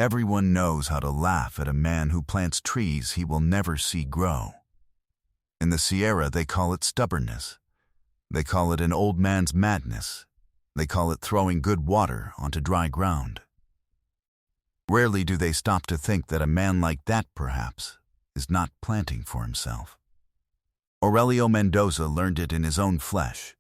Everyone knows how to laugh at a man who plants trees he will never see grow. In the Sierra, they call it stubbornness. They call it an old man's madness. They call it throwing good water onto dry ground. Rarely do they stop to think that a man like that, perhaps, is not planting for himself. Aurelio Mendoza learned it in his own flesh,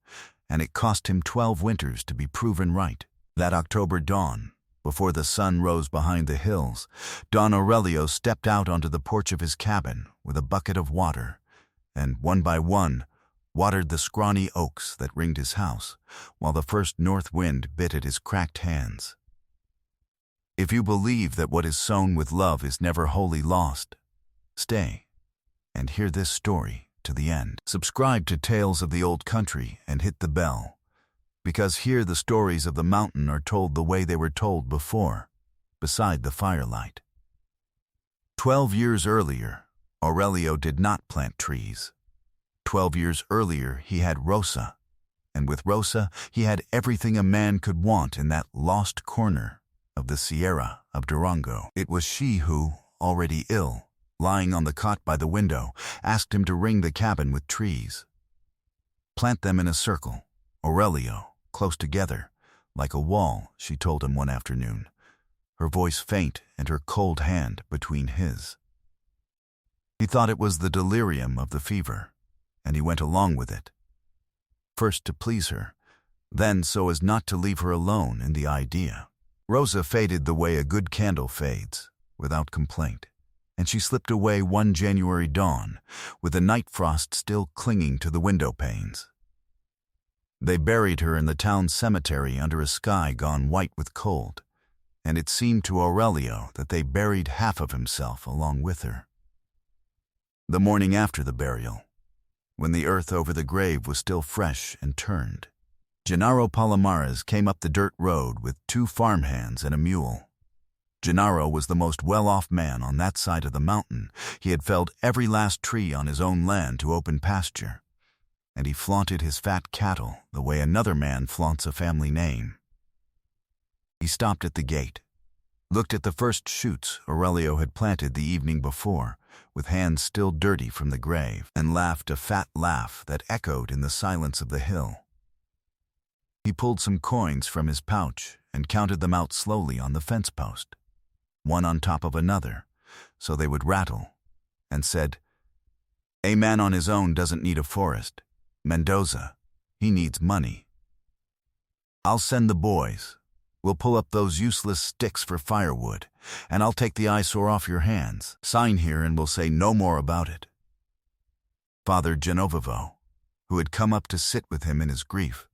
and it cost him 12 winters to be proven right. That October dawn, before the sun rose behind the hills, Don Aurelio stepped out onto the porch of his cabin with a bucket of water, and one by one watered the scrawny oaks that ringed his house, while the first north wind bit at his cracked hands. If you believe that what is sown with love is never wholly lost, stay and hear this story to the end. Subscribe to Tales of the Old Country and hit the bell, because here the stories of the mountain are told the way they were told before, beside the firelight. 12 years earlier, Aurelio did not plant trees. 12 years earlier, he had Rosa, and with Rosa, he had everything a man could want in that lost corner of the Sierra of Durango. It was she who, already ill, lying on the cot by the window, asked him to ring the cabin with trees. Plant them in a circle, Aurelio, close together, like a wall, she told him one afternoon, her voice faint and her cold hand between his. He thought it was the delirium of the fever, and he went along with it. First to please her, then so as not to leave her alone in the idea. Rosa faded the way a good candle fades, without complaint, and she slipped away one January dawn, with the night frost still clinging to the window panes. They buried her in the town cemetery under a sky gone white with cold, and it seemed to Aurelio that they buried half of himself along with her. The morning after the burial, when the earth over the grave was still fresh and turned, Gennaro Palomares came up the dirt road with 2 farmhands and a mule. Gennaro was the most well-off man on that side of the mountain. He had felled every last tree on his own land to open pasture, and he flaunted his fat cattle the way another man flaunts a family name. He stopped at the gate, looked at the first shoots Aurelio had planted the evening before, with hands still dirty from the grave, and laughed a fat laugh that echoed in the silence of the hill. He pulled some coins from his pouch and counted them out slowly on the fence post, one on top of another, so they would rattle, and said, "A man on his own doesn't need a forest. Mendoza, he needs money. I'll send the boys. We'll pull up those useless sticks for firewood, and I'll take the eyesore off your hands. Sign here and we'll say no more about it." Father Genovevo, who had come up to sit with him in his grief,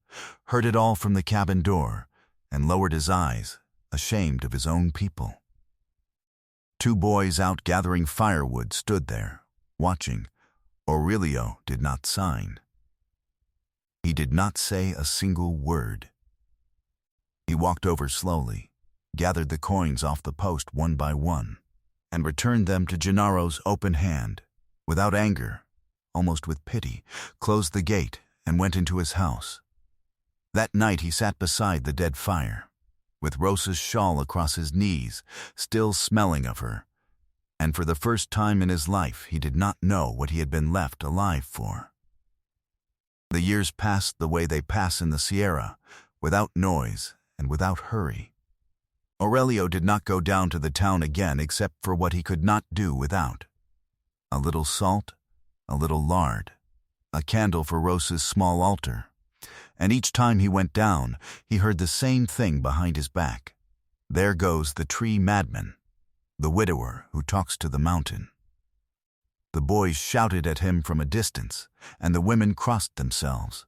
heard it all from the cabin door and lowered his eyes, ashamed of his own people. 2 boys out gathering firewood stood there, watching. Aurelio did not sign. He did not say a single word. He walked over slowly, gathered the coins off the post one by one, and returned them to Gennaro's open hand, without anger, almost with pity, closed the gate and went into his house. That night he sat beside the dead fire, with Rosa's shawl across his knees, still smelling of her, and for the first time in his life he did not know what he had been left alive for. The years passed the way they pass in the Sierra, without noise and without hurry. Aurelio did not go down to the town again except for what he could not do without: a little salt, a little lard, a candle for Rosa's small altar, and each time he went down, he heard the same thing behind his back: "There goes the tree madman, the widower who talks to the mountain." The boys shouted at him from a distance, and the women crossed themselves,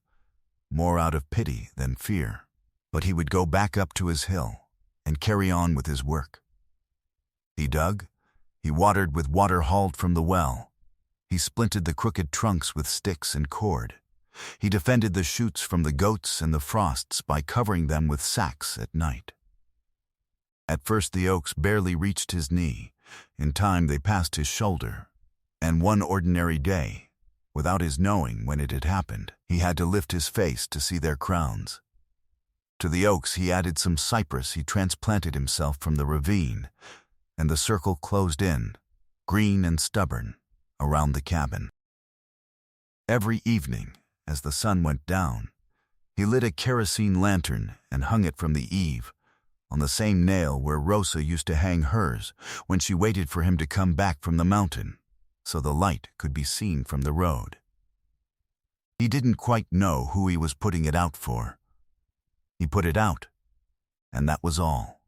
more out of pity than fear. But he would go back up to his hill and carry on with his work. He dug, he watered with water hauled from the well, he splinted the crooked trunks with sticks and cord. He defended the shoots from the goats and the frosts by covering them with sacks at night. At first the oaks barely reached his knee. In time they passed his shoulder, and one ordinary day, without his knowing when it had happened, he had to lift his face to see their crowns. To the oaks he added some cypress he transplanted himself from the ravine, and the circle closed in, green and stubborn, around the cabin. Every evening, as the sun went down, he lit a kerosene lantern and hung it from the eave, on the same nail where Rosa used to hang hers when she waited for him to come back from the mountain, so the light could be seen from the road. He didn't quite know who he was putting it out for. He put it out, and that was all.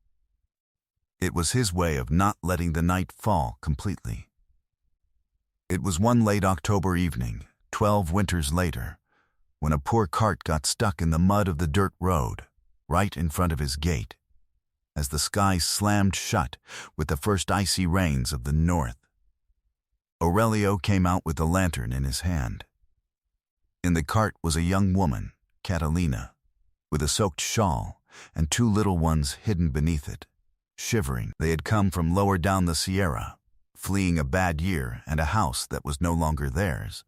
It was his way of not letting the night fall completely. It was one late October evening, 12 winters later, when a poor cart got stuck in the mud of the dirt road, right in front of his gate, as the sky slammed shut with the first icy rains of the north. Aurelio came out with the lantern in his hand. In the cart was a young woman, Catalina, with a soaked shawl and 2 little ones hidden beneath it, shivering. They had come from lower down the Sierra, fleeing a bad year and a house that was no longer theirs,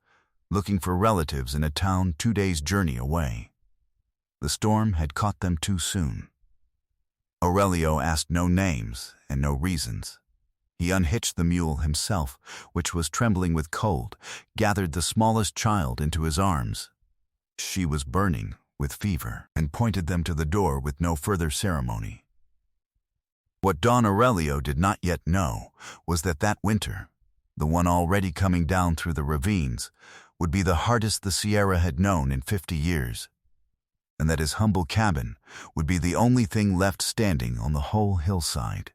looking for relatives in a town 2 days' journey away. The storm had caught them too soon. Aurelio asked no names and no reasons. He unhitched the mule himself, which was trembling with cold, gathered the smallest child into his arms. She was burning with fever, and pointed them to the door with no further ceremony. What Don Aurelio did not yet know was that that winter, the one already coming down through the ravines, would be the hardest the Sierra had known in 50 years, and that his humble cabin would be the only thing left standing on the whole hillside.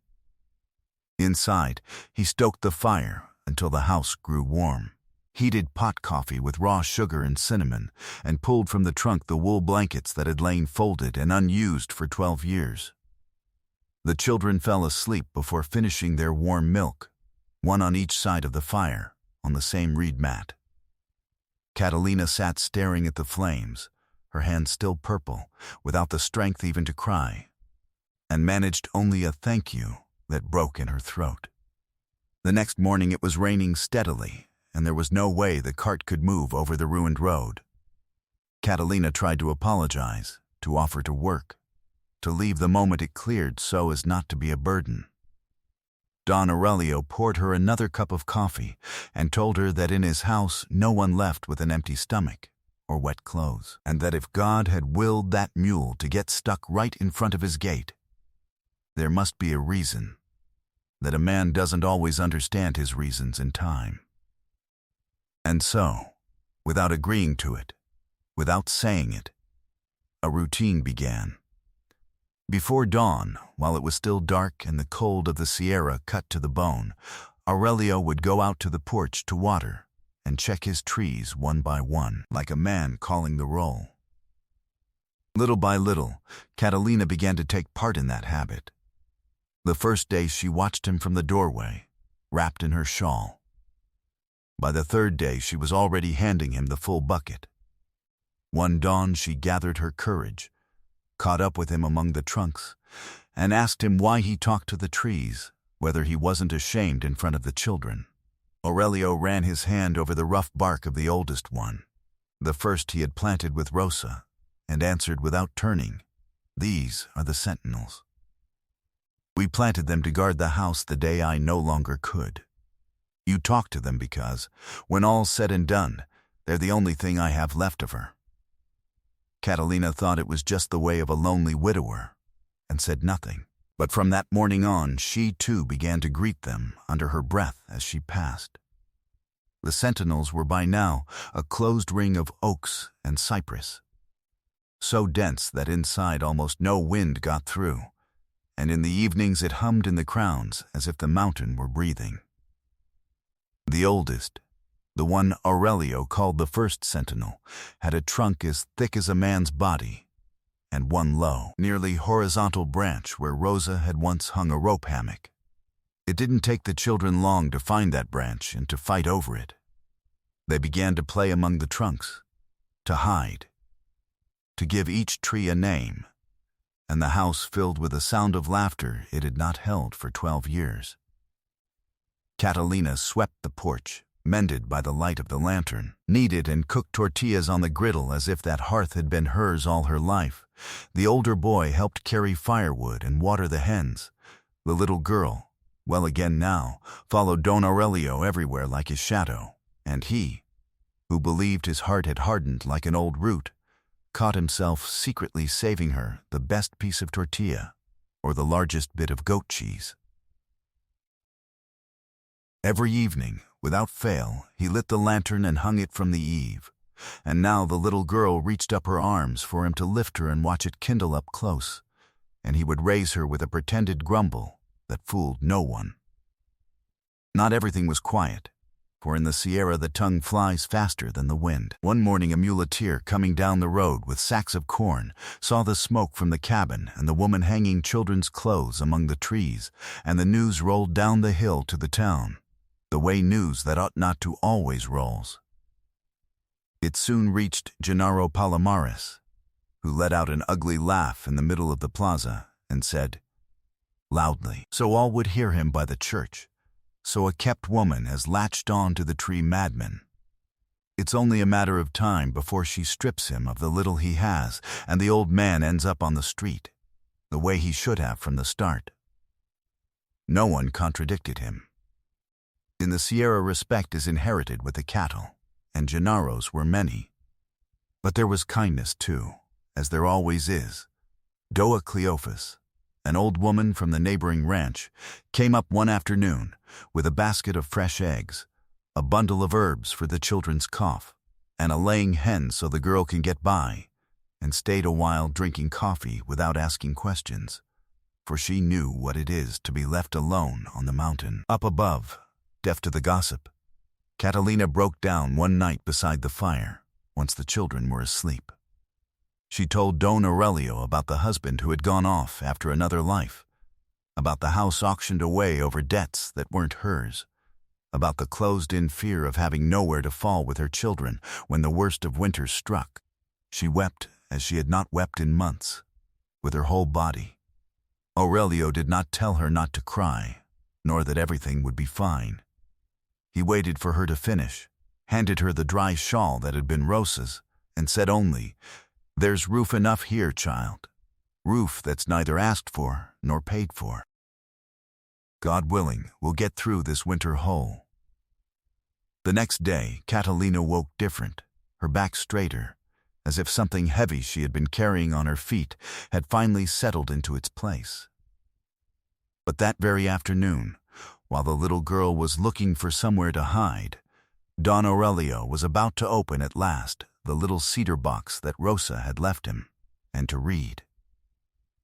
Inside, he stoked the fire until the house grew warm, heated pot coffee with raw sugar and cinnamon, and pulled from the trunk the wool blankets that had lain folded and unused for 12 years. The children fell asleep before finishing their warm milk, one on each side of the fire, on the same reed mat. Catalina sat staring at the flames, her hands still purple, without the strength even to cry, and managed only a thank you that broke in her throat. The next morning it was raining steadily, and there was no way the cart could move over the ruined road. Catalina tried to apologize, to offer to work, to leave the moment it cleared so as not to be a burden. Don Aurelio poured her another cup of coffee and told her that in his house no one left with an empty stomach or wet clothes, and that if God had willed that mule to get stuck right in front of his gate, there must be a reason, that a man doesn't always understand his reasons in time. And so, without agreeing to it, without saying it, a routine began. Before dawn, while it was still dark and the cold of the Sierra cut to the bone, Aurelio would go out to the porch to water and check his trees one by one, like a man calling the roll. Little by little, Catalina began to take part in that habit. The first day she watched him from the doorway, wrapped in her shawl. By the third day she was already handing him the full bucket. One dawn she gathered her courage, caught up with him among the trunks, and asked him why he talked to the trees, whether he wasn't ashamed in front of the children. Aurelio ran his hand over the rough bark of the oldest one, the first he had planted with Rosa, and answered without turning, "These are the sentinels. We planted them to guard the house the day I no longer could. You talk to them because, when all's said and done, they're the only thing I have left of her." Catalina thought it was just the way of a lonely widower, and said nothing. But from that morning on, she too began to greet them under her breath as she passed. The sentinels were by now a closed ring of oaks and cypress, so dense that inside almost no wind got through, and in the evenings it hummed in the crowns as if the mountain were breathing. The oldest, the one Aurelio called the first sentinel, had a trunk as thick as a man's body, and one low, nearly horizontal branch where Rosa had once hung a rope hammock. It didn't take the children long to find that branch and to fight over it. They began to play among the trunks, to hide, to give each tree a name, and the house filled with a sound of laughter it had not held for 12 years. Catalina swept the porch, mended by the light of the lantern, kneaded and cooked tortillas on the griddle as if that hearth had been hers all her life. The older boy helped carry firewood and water the hens. The little girl, well again now, followed Don Aurelio everywhere like his shadow, and he, who believed his heart had hardened like an old root, caught himself secretly saving her the best piece of tortilla or the largest bit of goat cheese. Every evening, without fail, he lit the lantern and hung it from the eave, and now the little girl reached up her arms for him to lift her and watch it kindle up close, and he would raise her with a pretended grumble that fooled no one. Not everything was quiet, for in the Sierra the tongue flies faster than the wind. One morning a muleteer coming down the road with sacks of corn saw the smoke from the cabin and the woman hanging children's clothes among the trees, and the news rolled down the hill to the town, the way news that ought not to always rolls. It soon reached Gennaro Palomares, who let out an ugly laugh in the middle of the plaza and said, loudly, so all would hear him by the church, so a kept woman has latched on to the tree madman. It's only a matter of time before she strips him of the little he has, and the old man ends up on the street, the way he should have from the start. No one contradicted him. In the Sierra respect is inherited with the cattle, and Gennaros were many. But there was kindness too, as there always is. Doa Cleophas, an old woman from the neighboring ranch, came up one afternoon with a basket of fresh eggs, a bundle of herbs for the children's cough, and a laying hen so the girl can get by, and stayed a while drinking coffee without asking questions, for she knew what it is to be left alone on the mountain. Up above, deaf to the gossip, Catalina broke down one night beside the fire, once the children were asleep. She told Don Aurelio about the husband who had gone off after another life, about the house auctioned away over debts that weren't hers, about the closed-in fear of having nowhere to fall with her children when the worst of winter struck. She wept as she had not wept in months, with her whole body. Aurelio did not tell her not to cry, nor that everything would be fine. He waited for her to finish, handed her the dry shawl that had been Rosa's, and said only, "There's roof enough here, child. Roof that's neither asked for nor paid for. God willing, we'll get through this winter whole." The next day, Catalina woke different, her back straighter, as if something heavy she had been carrying on her feet had finally settled into its place. But that very afternoon, while the little girl was looking for somewhere to hide, Don Aurelio was about to open at last the little cedar box that Rosa had left him, and to read.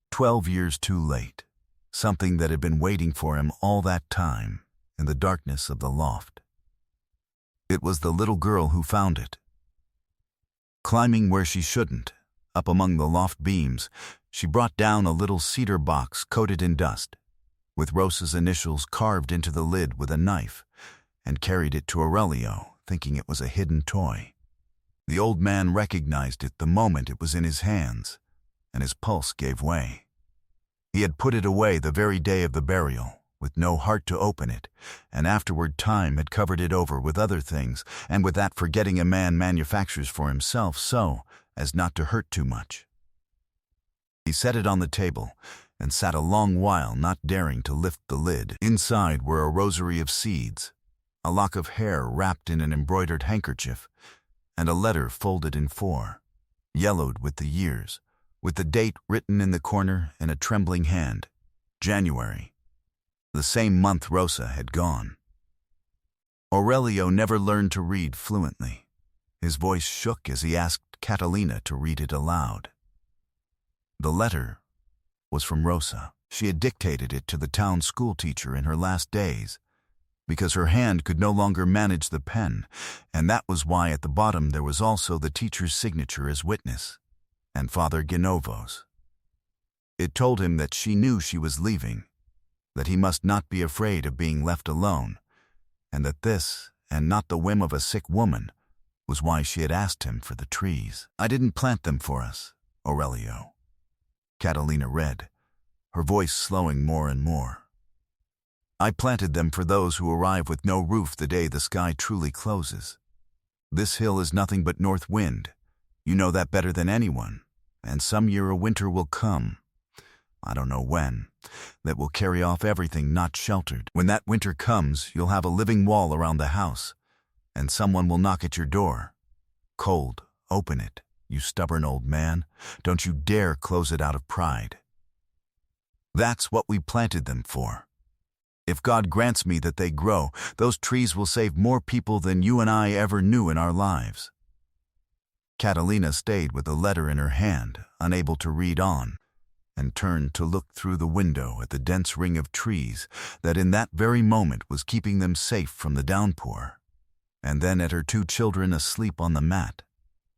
12 years too late, something that had been waiting for him all that time in the darkness of the loft. It was the little girl who found it. Climbing where she shouldn't, up among the loft beams, she brought down a little cedar box coated in dust, with Rosa's initials carved into the lid with a knife, and carried it to Aurelio, thinking it was a hidden toy. The old man recognized it the moment it was in his hands, and his pulse gave way. He had put it away the very day of the burial, with no heart to open it, and afterward time had covered it over with other things, and with that forgetting a man manufactures for himself so as not to hurt too much. He set it on the table, and sat a long while not daring to lift the lid. Inside were a rosary of seeds, a lock of hair wrapped in an embroidered handkerchief, and a letter folded in 4, yellowed with the years, with the date written in the corner in a trembling hand, January, the same month Rosa had gone. Aurelio never learned to read fluently. His voice shook as he asked Catalina to read it aloud. The letter was from Rosa. She had dictated it to the town schoolteacher in her last days, because her hand could no longer manage the pen, and that was why at the bottom there was also the teacher's signature as witness, and Father Genovo's. It told him that she knew she was leaving, that he must not be afraid of being left alone, and that this, and not the whim of a sick woman, was why she had asked him for the trees. "I didn't plant them for us, Aurelio," Catalina read, her voice slowing more and more. "I planted them for those who arrive with no roof the day the sky truly closes. This hill is nothing but north wind. You know that better than anyone, and some year a winter will come. I don't know when, that will carry off everything not sheltered. When that winter comes, you'll have a living wall around the house, and someone will knock at your door. Cold, open it, you stubborn old man. Don't you dare close it out of pride. That's what we planted them for. If God grants me that they grow, those trees will save more people than you and I ever knew in our lives. Catalina stayed with the letter in her hand, unable to read on, and turned to look through the window at the dense ring of trees that in that very moment was keeping them safe from the downpour, and then at her two children asleep on the mat,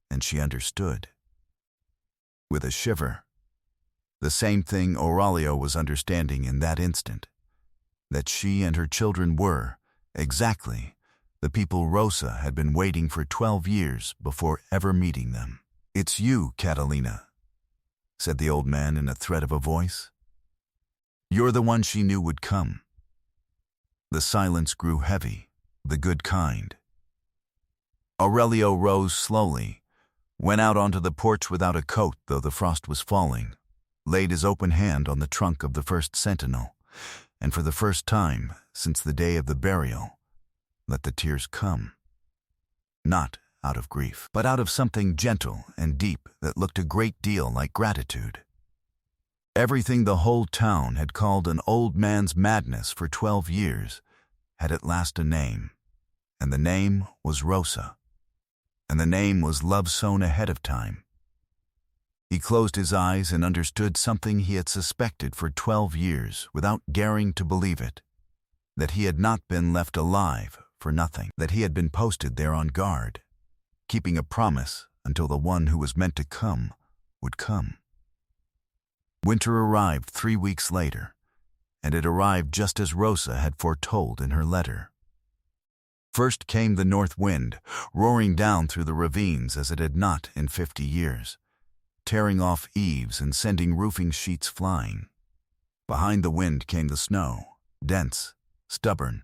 and she understood. With a shiver, the same thing Aurelio was understanding in that instant, that she and her children were, exactly, the people Rosa had been waiting for 12 years before ever meeting them. "It's you, Catalina," said the old man in a threat of a voice. "You're the one she knew would come." The silence grew heavy, the good kind. Aurelio rose slowly, went out onto the porch without a coat though the frost was falling, laid his open hand on the trunk of the first sentinel, and for the first time since the day of the burial, let the tears come. Not out of grief, but out of something gentle and deep that looked a great deal like gratitude. Everything the whole town had called an old man's madness for 12 years had at last a name, and the name was Rosa, and the name was love sown ahead of time. He closed his eyes and understood something he had suspected for 12 years without daring to believe it, that he had not been left alive for nothing, that he had been posted there on guard, keeping a promise until the one who was meant to come would come. Winter arrived 3 weeks later, and it arrived just as Rosa had foretold in her letter. First came the north wind, roaring down through the ravines as it had not in 50 years, tearing off eaves and sending roofing sheets flying. Behind the wind came the snow, dense, stubborn,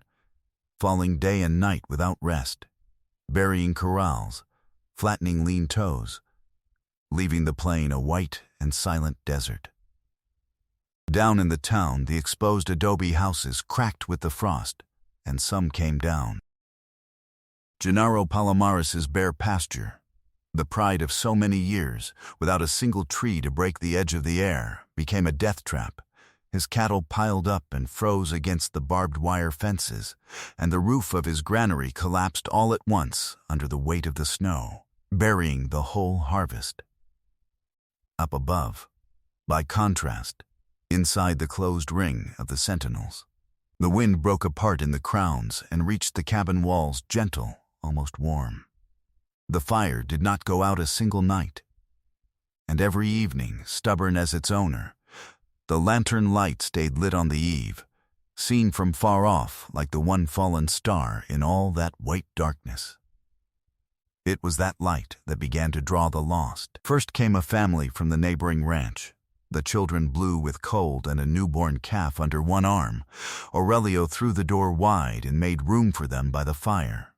falling day and night without rest, burying corrals, flattening lean toes, leaving the plain a white and silent desert. Down in the town, the exposed adobe houses cracked with the frost, and some came down. Gennaro Palomares' bare pasture, the pride of so many years, without a single tree to break the edge of the air, became a death trap. His cattle piled up and froze against the barbed wire fences, and the roof of his granary collapsed all at once under the weight of the snow, burying the whole harvest. Up above, by contrast, inside the closed ring of the sentinels, the wind broke apart in the crowns and reached the cabin walls gentle, almost warm. The fire did not go out a single night, and every evening, stubborn as its owner, the lantern light stayed lit on the eve, seen from far off like the one fallen star in all that white darkness. It was that light that began to draw the lost. First came a family from the neighboring ranch, the children blue with cold and a newborn calf under one arm. Aurelio threw the door wide and made room for them by the fire.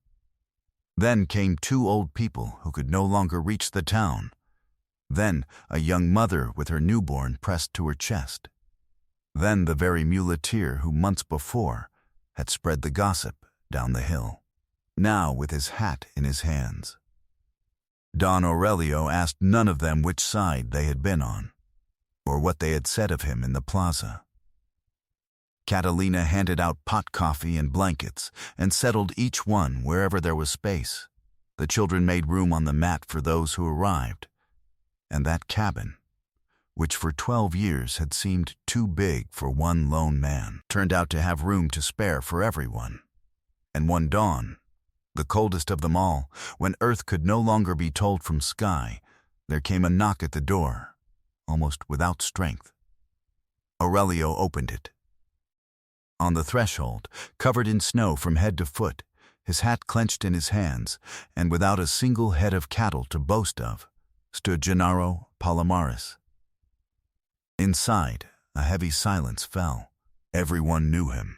Then came 2 old people who could no longer reach the town. Then a young mother with her newborn pressed to her chest. Then the very muleteer who months before had spread the gossip down the hill, now with his hat in his hands. Don Aurelio asked none of them which side they had been on, or what they had said of him in the plaza. Catalina handed out pot coffee and blankets and settled each one wherever there was space. The children made room on the mat for those who arrived, and that cabin, which for 12 years had seemed too big for one lone man, turned out to have room to spare for everyone. And one dawn, the coldest of them all, when earth could no longer be told from sky, there came a knock at the door, almost without strength. Aurelio opened it. On the threshold, covered in snow from head to foot, his hat clenched in his hands, and without a single head of cattle to boast of, stood Gennaro Palomares. Inside, a heavy silence fell. Everyone knew him.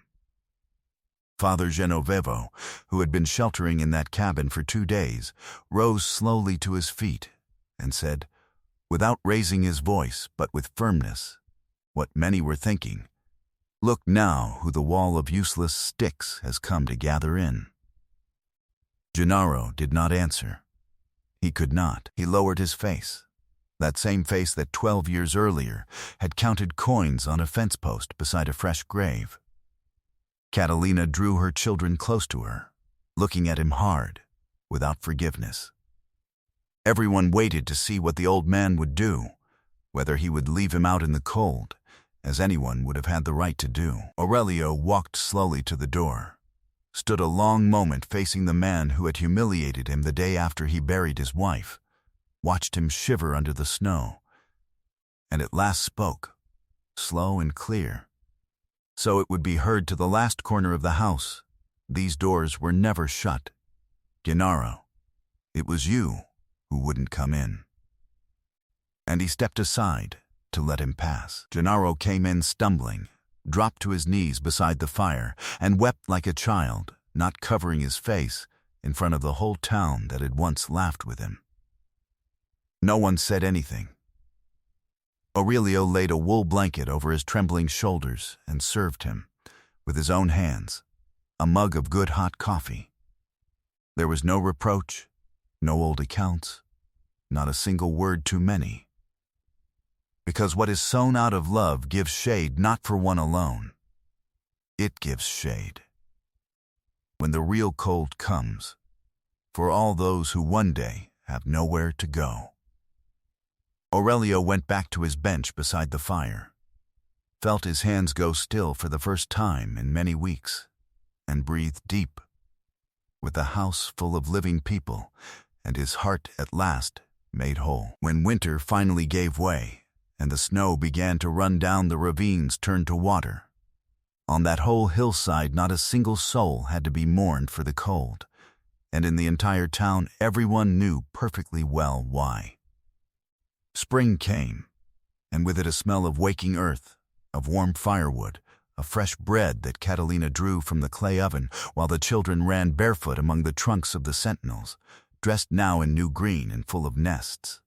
Father Genovevo, who had been sheltering in that cabin for 2 days, rose slowly to his feet and said, without raising his voice but with firmness, what many were thinking. Look now who the wall of useless sticks has come to gather in. Gennaro did not answer. He could not. He lowered his face, that same face that 12 years earlier had counted coins on a fence post beside a fresh grave. Catalina drew her children close to her, looking at him hard, without forgiveness. Everyone waited to see what the old man would do, whether he would leave him out in the cold, as anyone would have had the right to do. Aurelio walked slowly to the door, stood a long moment facing the man who had humiliated him the day after he buried his wife, watched him shiver under the snow, and at last spoke, slow and clear, so it would be heard to the last corner of the house. These doors were never shut. Gennaro, it was you who wouldn't come in. And he stepped aside to let him pass. Gennaro came in stumbling, dropped to his knees beside the fire, and wept like a child, not covering his face, in front of the whole town that had once laughed with him. No one said anything. Aurelio laid a wool blanket over his trembling shoulders and served him, with his own hands, a mug of good hot coffee. There was no reproach, no old accounts, not a single word too many. Because what is sown out of love gives shade not for one alone. It gives shade, when the real cold comes, for all those who one day have nowhere to go. Aurelio went back to his bench beside the fire, felt his hands go still for the first time in many weeks, and breathed deep, with the house full of living people, and his heart at last made whole. When winter finally gave way, and the snow began to run down, the ravines turned to water. On that whole hillside not a single soul had to be mourned for the cold, and in the entire town everyone knew perfectly well why. Spring came, and with it a smell of waking earth, of warm firewood, of fresh bread that Catalina drew from the clay oven, while the children ran barefoot among the trunks of the sentinels, dressed now in new green and full of nests.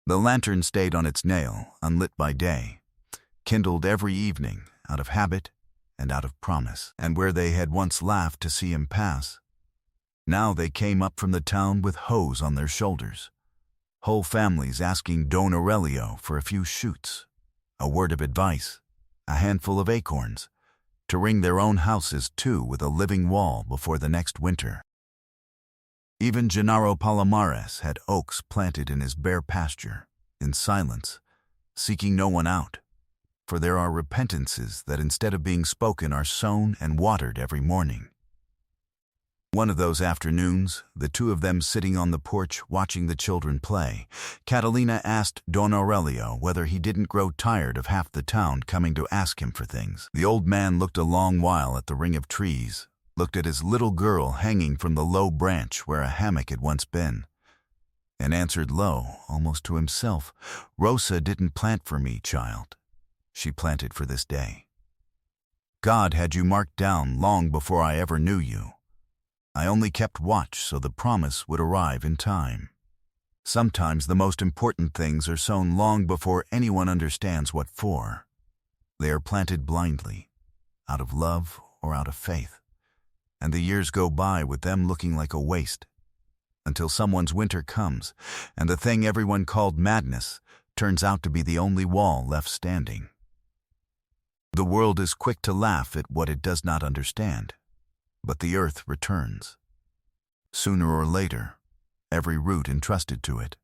The lantern stayed on its nail, unlit by day, kindled every evening out of habit and out of promise. And where they had once laughed to see him pass, now they came up from the town with hoes on their shoulders, whole families asking Don Aurelio for a few shoots, a word of advice, a handful of acorns, to ring their own houses too with a living wall before the next winter. Even Gennaro Palomares had oaks planted in his bare pasture, in silence, seeking no one out, for there are repentances that instead of being spoken are sown and watered every morning. One of those afternoons, the two of them sitting on the porch watching the children play, Catalina asked Don Aurelio whether he didn't grow tired of half the town coming to ask him for things. The old man looked a long while at the ring of trees, looked at his little girl hanging from the low branch where a hammock had once been, and answered low, almost to himself, "Rosa didn't plant for me, child. She planted for this day. God had you marked down long before I ever knew you. I only kept watch so the promise would arrive in time. Sometimes the most important things are sown long before anyone understands what for. They are planted blindly, out of love or out of faith, and the years go by with them looking like a waste, until someone's winter comes, and the thing everyone called madness turns out to be the only wall left standing. The world is quick to laugh at what it does not understand, but the earth returns. Sooner or later, every root entrusted to it.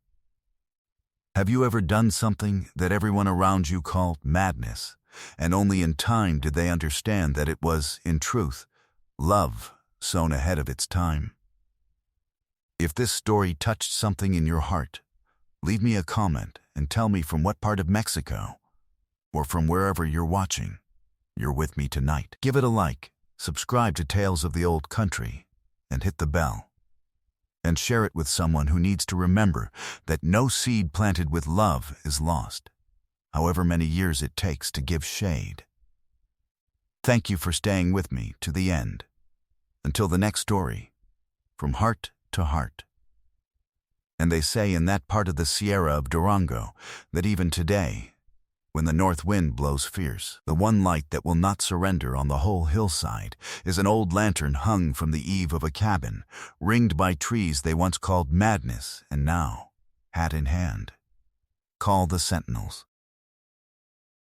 Have you ever done something that everyone around you called madness, and only in time did they understand that it was, in truth, love sown ahead of its time? If this story touched something in your heart, leave me a comment and tell me from what part of Mexico, or from wherever you're watching, you're with me tonight. Give it a like, subscribe to Tales of the Old Country, and hit the bell. And share it with someone who needs to remember that no seed planted with love is lost, however many years it takes to give shade. Thank you for staying with me to the end. Until the next story, from heart to heart. And they say in that part of the Sierra of Durango that even today, When the north wind blows fierce, the one light that will not surrender on the whole hillside is an old lantern hung from the eave of a cabin, ringed by trees they once called madness and now, hat in hand, call the sentinels.